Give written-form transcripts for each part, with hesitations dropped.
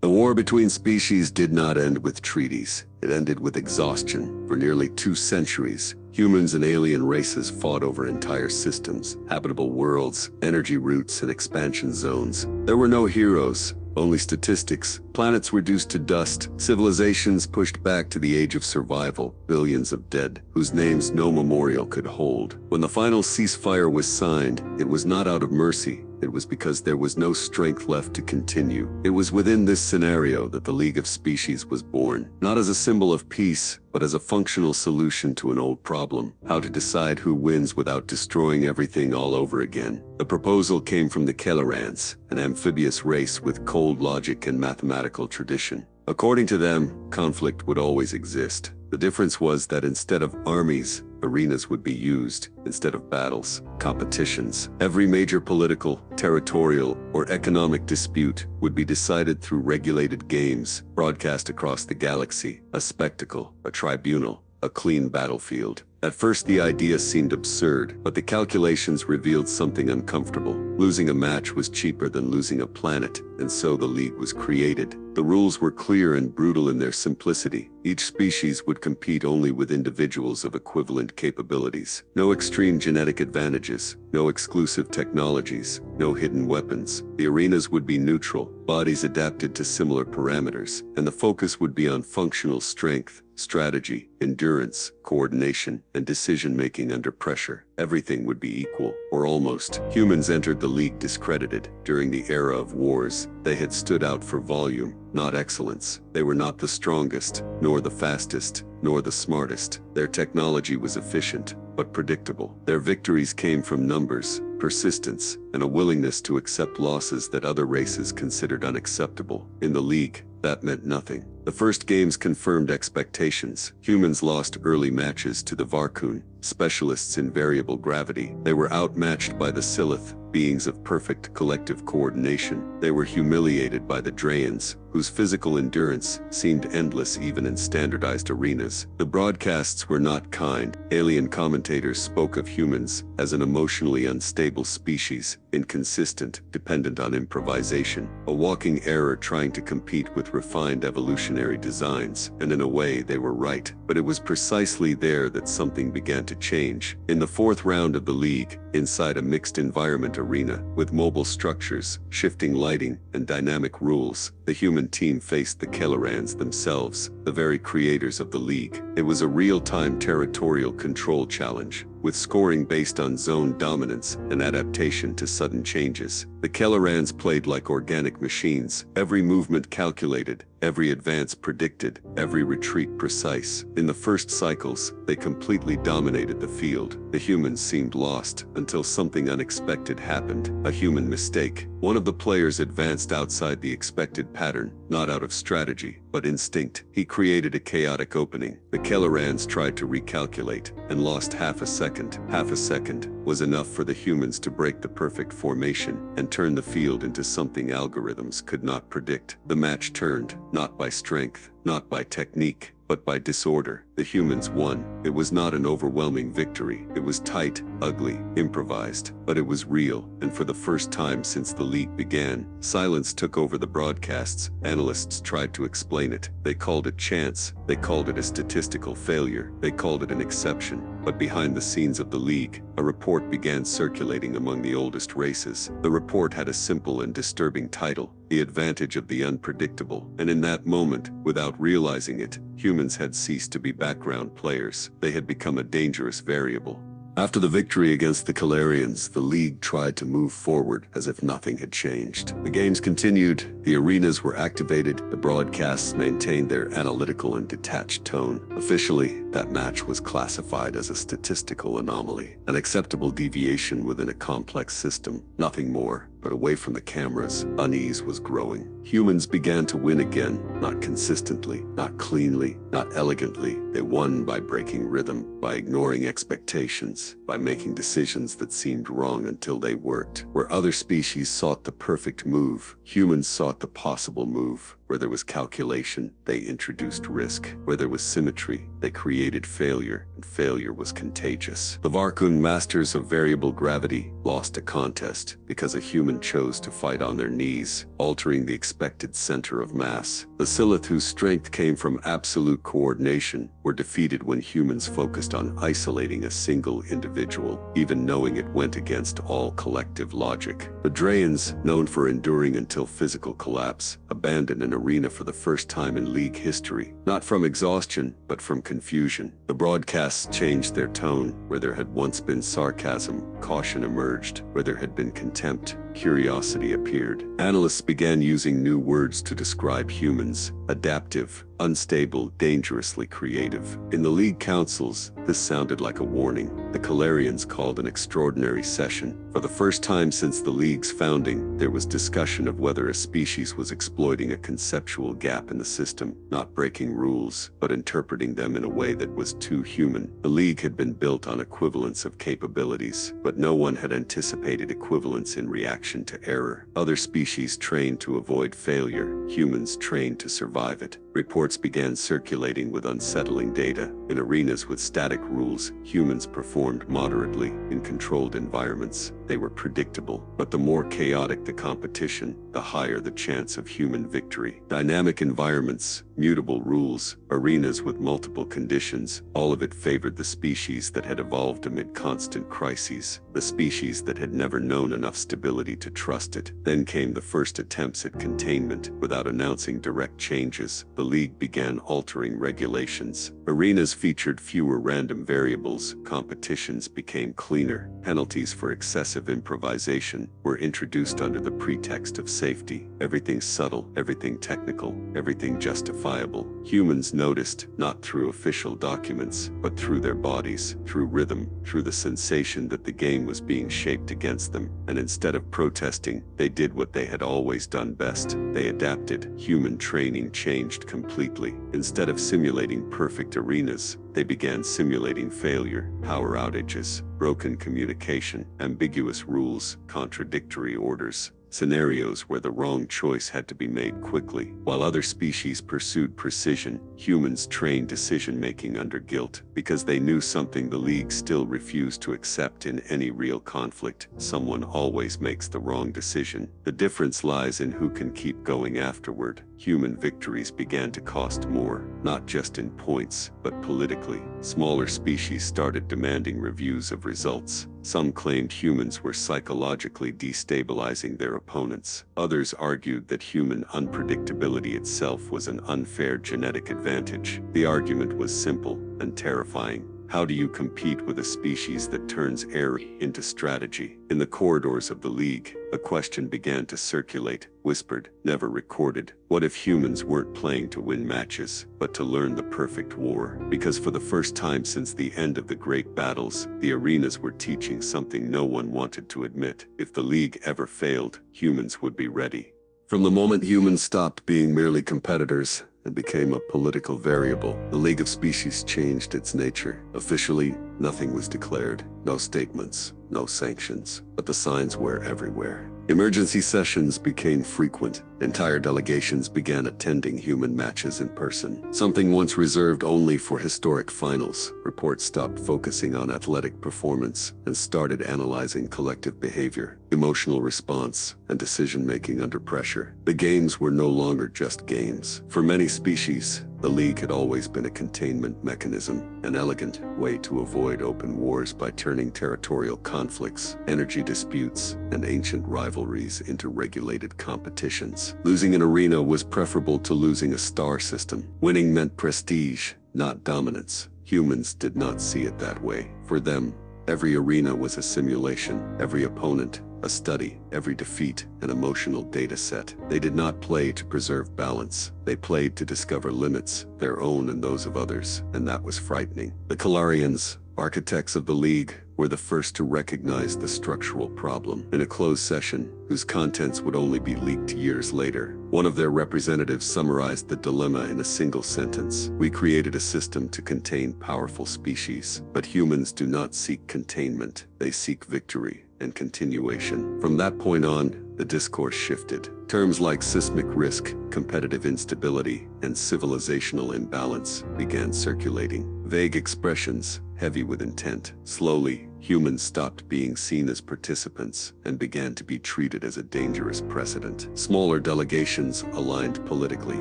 The war between species did not end with treaties. It ended with exhaustion. For nearly 2 centuries, humans and alien races fought over entire systems, habitable worlds, energy routes, and expansion zones. There were no heroes, only statistics. Planets reduced to dust, civilizations pushed back to the age of survival, billions of dead, whose names no memorial could hold. When the final ceasefire was signed, it was not out of mercy. It was because there was no strength left to continue. It was within this scenario that the League of Species was born, not as a symbol of peace, but as a functional solution to an old problem: how to decide who wins without destroying everything all over again. The proposal came from the Kellerans, an amphibious race with cold logic and mathematical tradition. According to them, conflict would always exist. The difference was that instead of armies, arenas would be used. Instead of battles, competitions. Every major political, territorial, or economic dispute would be decided through regulated games, broadcast across the galaxy. A spectacle, a tribunal, a clean battlefield. At first the idea seemed absurd, but the calculations revealed something uncomfortable. Losing a match was cheaper than losing a planet, and so the League was created. The rules were clear and brutal in their simplicity. Each species would compete only with individuals of equivalent capabilities. No extreme genetic advantages, no exclusive technologies, no hidden weapons. The arenas would be neutral, bodies adapted to similar parameters, and the focus would be on functional strength, strategy, endurance, coordination, and decision-making under pressure. Everything would be equal, or almost. Humans entered the League discredited. During the era of wars, they had stood out for volume, not excellence. They were not the strongest, nor the fastest, nor the smartest. Their technology was efficient, but predictable. Their victories came from numbers, persistence, and a willingness to accept losses that other races considered unacceptable. In the League, that meant nothing. The first games confirmed expectations. Humans lost early matches to the Varkun, specialists in variable gravity. They were outmatched by the Silith, beings of perfect collective coordination. They were humiliated by the Drayans, whose physical endurance seemed endless even in standardized arenas. The broadcasts were not kind. Alien commentators spoke of humans as an emotionally unstable species, inconsistent, dependent on improvisation, a walking error trying to compete with refined evolutionary designs. And in a way, they were right. But it was precisely there that something began to change. In the 4th round of the League, inside a mixed environment arena, with mobile structures, shifting lighting, and dynamic rules, the human team faced the Kellerans themselves, the very creators of the League. It was a real-time territorial control challenge, with scoring based on zone dominance and adaptation to sudden changes. The Kellerans played like organic machines, every movement calculated, every advance predicted, every retreat precise. In the first cycles, they completely dominated the field. The humans seemed lost, until something unexpected happened, a human mistake. One of the players advanced outside the expected pattern, not out of strategy, but instinct. He created a chaotic opening. The Kellerans tried to recalculate, and lost half a second. Half a second was enough for the humans to break the perfect formation, and turn the field into something algorithms could not predict. The match turned, not by strength, not by technique, but by disorder. The humans won. It was not an overwhelming victory. It was tight, ugly, improvised, but it was real. And for the first time since the League began, silence took over the broadcasts. Analysts tried to explain it. They called it chance. They called it a statistical failure. They called it an exception. But behind the scenes of the League, a report began circulating among the oldest races. The report had a simple and disturbing title: The Advantage of the Unpredictable. And in that moment, without realizing it, humans had ceased to be background players. They had become a dangerous variable. After the victory against the Calarians, the League tried to move forward as if nothing had changed. The games continued, the arenas were activated, the broadcasts maintained their analytical and detached tone. Officially, that match was classified as a statistical anomaly, an acceptable deviation within a complex system, nothing more. But away from the cameras, unease was growing. Humans began to win again, not consistently, not cleanly, not elegantly. They won by breaking rhythm, by ignoring expectations, by making decisions that seemed wrong until they worked. Where other species sought the perfect move, humans sought the possible move. Where there was calculation, they introduced risk. Where there was symmetry, they created failure, and failure was contagious. The Varkun masters of variable gravity lost a contest because a human human chose to fight on their knees, altering the expected center of mass. The Silith, whose strength came from absolute coordination, were defeated when humans focused on isolating a single individual, even knowing it went against all collective logic. The Drayans, known for enduring until physical collapse, abandoned an arena for the first time in League history, not from exhaustion, but from confusion. The broadcasts changed their tone. Where there had once been sarcasm, caution emerged. Where there had been contempt, curiosity appeared. Analysts began using new words to describe humans: adaptive, unstable, dangerously creative. In the League councils, this sounded like a warning. The Calarians called an extraordinary session. For the first time since the League's founding, there was discussion of whether a species was exploiting a conceptual gap in the system, not breaking rules, but interpreting them in a way that was too human. The League had been built on equivalence of capabilities, but no one had anticipated equivalence in reaction to error. Other species trained to avoid failure, humans trained to survive it. Reports began circulating with unsettling data. In arenas with static rules, humans performed moderately. In controlled environments, they were predictable. But the more chaotic the competition, the higher the chance of human victory. Dynamic environments, mutable rules, arenas with multiple conditions, all of it favored the species that had evolved amid constant crises, the species that had never known enough stability to trust it. Then came the first attempts at containment. Without announcing direct changes, the League began altering regulations. Arenas featured fewer random variables, competitions became cleaner, penalties for excessive improvisation were introduced under the pretext of safety. Everything subtle, everything technical, everything justifiable. Humans noticed, not through official documents, but through their bodies, through rhythm, through the sensation that the game was being shaped against them. And instead of protesting, they did what they had always done best. They adapted. Human training changed completely. Instead of simulating perfect arenas, they began simulating failure, power outages, broken communication, ambiguous rules, contradictory orders. Scenarios where the wrong choice had to be made quickly. While other species pursued precision, humans trained decision-making under guilt, because they knew something the League still refused to accept in any real conflict: someone always makes the wrong decision. The difference lies in who can keep going afterward. Human victories began to cost more, not just in points, but politically. Smaller species started demanding reviews of results. Some claimed humans were psychologically destabilizing their opponents. Others argued that human unpredictability itself was an unfair genetic advantage. The argument was simple and terrifying. How do you compete with a species that turns error into strategy? In the corridors of the League, a question began to circulate, whispered, never recorded. What if humans weren't playing to win matches, but to learn the perfect war? Because for the first time since the end of the great battles, the arenas were teaching something no one wanted to admit. If the League ever failed, humans would be ready. From the moment humans stopped being merely competitors and became a political variable, the League of Species changed its nature. Officially, nothing was declared, no statements, no sanctions, but the signs were everywhere. Emergency sessions became frequent. Entire delegations began attending human matches in person, something once reserved only for historic finals. Reports stopped focusing on athletic performance and started analyzing collective behavior, emotional response, and decision-making under pressure. The games were no longer just games. For many species, the League had always been a containment mechanism, an elegant way to avoid open wars by turning territorial conflicts, energy disputes, and ancient rivalries into regulated competitions. Losing an arena was preferable to losing a star system. Winning meant prestige, not dominance. Humans did not see it that way. For them, every arena was a simulation, every opponent a study, every defeat an emotional data set. They did not play to preserve balance. They played to discover limits, their own and those of others, and that was frightening. The Calarians, architects of the League, were the first to recognize the structural problem. In a closed session, whose contents would only be leaked years later, one of their representatives summarized the dilemma in a single sentence. We created a system to contain powerful species, but humans do not seek containment. They seek victory and continuation. From that point on, the discourse shifted. Terms like seismic risk, competitive instability, and civilizational imbalance began circulating. Vague expressions, heavy with intent. Slowly, humans stopped being seen as participants and began to be treated as a dangerous precedent. Smaller delegations aligned politically.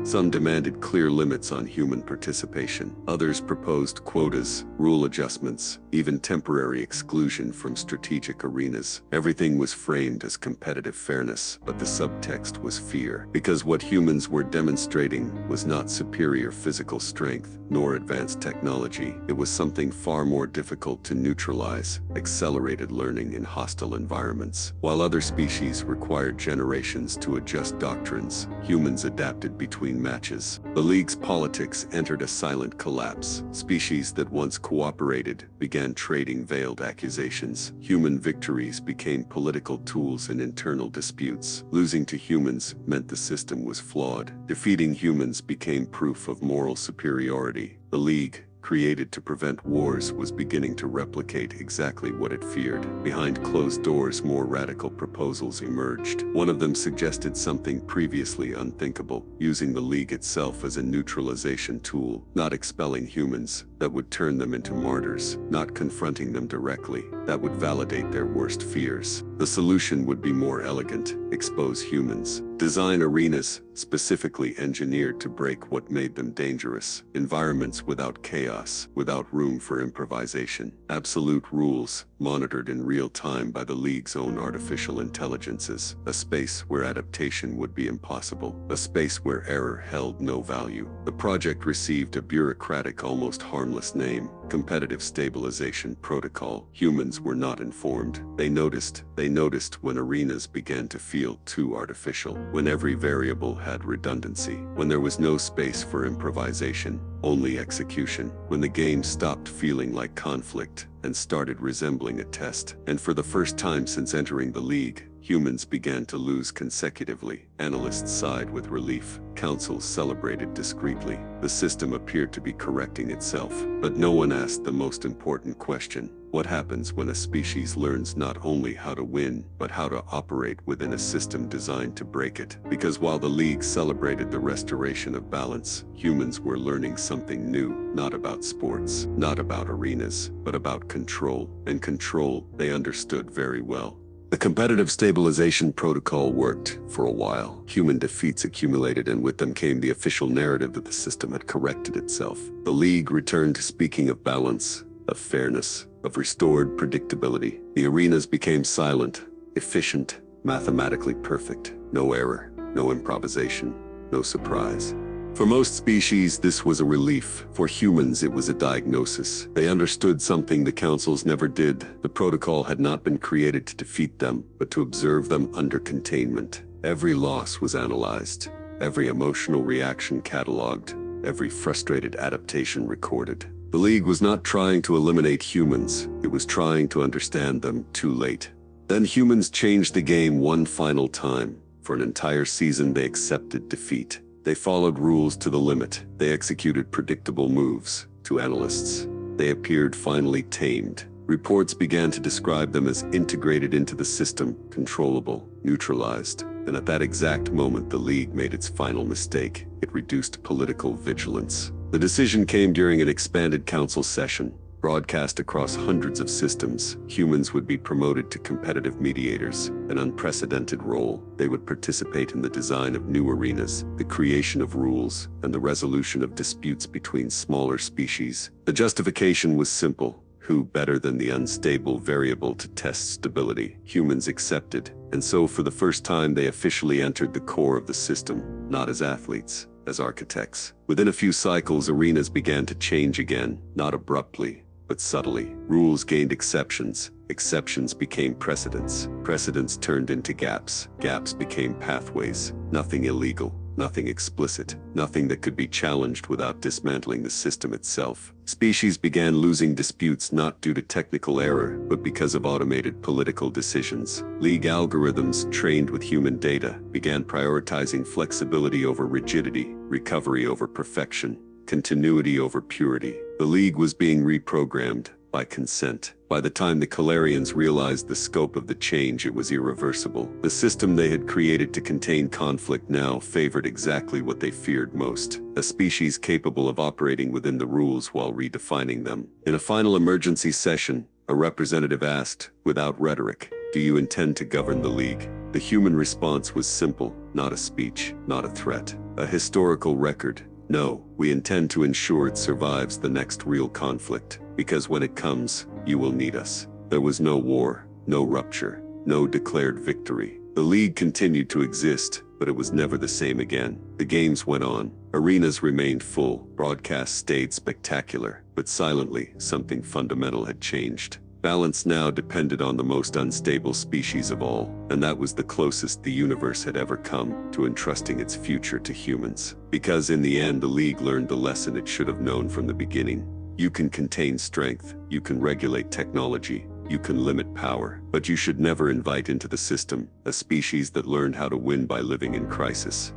Some demanded clear limits on human participation. Others proposed quotas, rule adjustments, even temporary exclusion from strategic arenas. Everything was framed as competitive fairness, but the subtext was fear, because what humans were demonstrating was not superior physical strength, nor advanced technology. It was something far more difficult to neutralize: accelerated learning in hostile environments. While other species required generations to adjust doctrines, humans adapted between matches. The League's politics entered a silent collapse. Species that once cooperated began trading veiled accusations. Human victories became political tools in internal disputes. Losing to humans meant the system was flawed. Defeating humans became proof of moral superiority. The League, created to prevent wars, was beginning to replicate exactly what it feared. Behind closed doors, more radical proposals emerged. One of them suggested something previously unthinkable: using the League itself as a neutralization tool, not expelling humans, that would turn them into martyrs, not confronting them directly, that would validate their worst fears. The solution would be more elegant: expose humans. Design arenas specifically engineered to break what made them dangerous. Environments without chaos, without room for improvisation. Absolute rules, monitored in real time by the League's own artificial intelligences. A space where adaptation would be impossible. A space where error held no value. The project received a bureaucratic, almost harmless name: Competitive Stabilization Protocol. Humans were not informed. They noticed when arenas began to feel too artificial, when every variable had redundancy, when there was no space for improvisation, only execution, when the game stopped feeling like conflict and started resembling a test. And for the first time since entering the League, humans began to lose consecutively. Analysts sighed with relief. Councils celebrated discreetly. The system appeared to be correcting itself. But no one asked the most important question: what happens when a species learns not only how to win, but how to operate within a system designed to break it? Because while the League celebrated the restoration of balance, humans were learning something new, not about sports, not about arenas, but about control. And control, they understood very well. The Competitive Stabilization Protocol worked for a while. Human defeats accumulated, and with them came the official narrative that the system had corrected itself. The League returned to speaking of balance, of fairness, of restored predictability. The arenas became silent, efficient, mathematically perfect. No error, no improvisation, no surprise. For most species, this was a relief. For humans, it was a diagnosis. They understood something the councils never did. The protocol had not been created to defeat them, but to observe them under containment. Every loss was analyzed, every emotional reaction cataloged, every frustrated adaptation recorded. The League was not trying to eliminate humans, it was trying to understand them too late. Then humans changed the game one final time. For an entire season, they accepted defeat. They followed rules to the limit. They executed predictable moves. To analysts, they appeared finally tamed. Reports began to describe them as integrated into the system, controllable, neutralized. And at that exact moment, the League made its final mistake. It reduced political vigilance. The decision came during an expanded council session. Broadcast across hundreds of systems, humans would be promoted to competitive mediators, an unprecedented role. They would participate in the design of new arenas, the creation of rules, and the resolution of disputes between smaller species. The justification was simple: who better than the unstable variable to test stability? Humans accepted, and so for the first time they officially entered the core of the system, not as athletes, as architects. Within a few cycles, arenas began to change again, not abruptly, but subtly. Rules gained exceptions. Exceptions became precedents. Precedents turned into gaps. Gaps became pathways. Nothing illegal, nothing explicit, nothing that could be challenged without dismantling the system itself. Species began losing disputes not due to technical error, but because of automated political decisions. League algorithms, trained with human data, began prioritizing flexibility over rigidity, recovery over perfection, continuity over purity. The League was being reprogrammed by consent. By the time the Calarians realized the scope of the change, it was irreversible. The system they had created to contain conflict now favored exactly what they feared most: a species capable of operating within the rules while redefining them. In a final emergency session, A representative asked, without rhetoric, "Do you intend to govern the League?" The human response was simple, not a speech, not a threat, a historical record. "No, we intend to ensure it survives the next real conflict, because when it comes, you will need us." There was no war, no rupture, no declared victory. The League continued to exist, but it was never the same again. The games went on. Arenas remained full. Broadcasts stayed spectacular. But silently, something fundamental had changed. Balance now depended on the most unstable species of all, and that was the closest the universe had ever come to entrusting its future to humans. Because in the end, the League learned the lesson it should have known from the beginning. You can contain strength, you can regulate technology, you can limit power, but you should never invite into the system a species that learned how to win by living in crisis.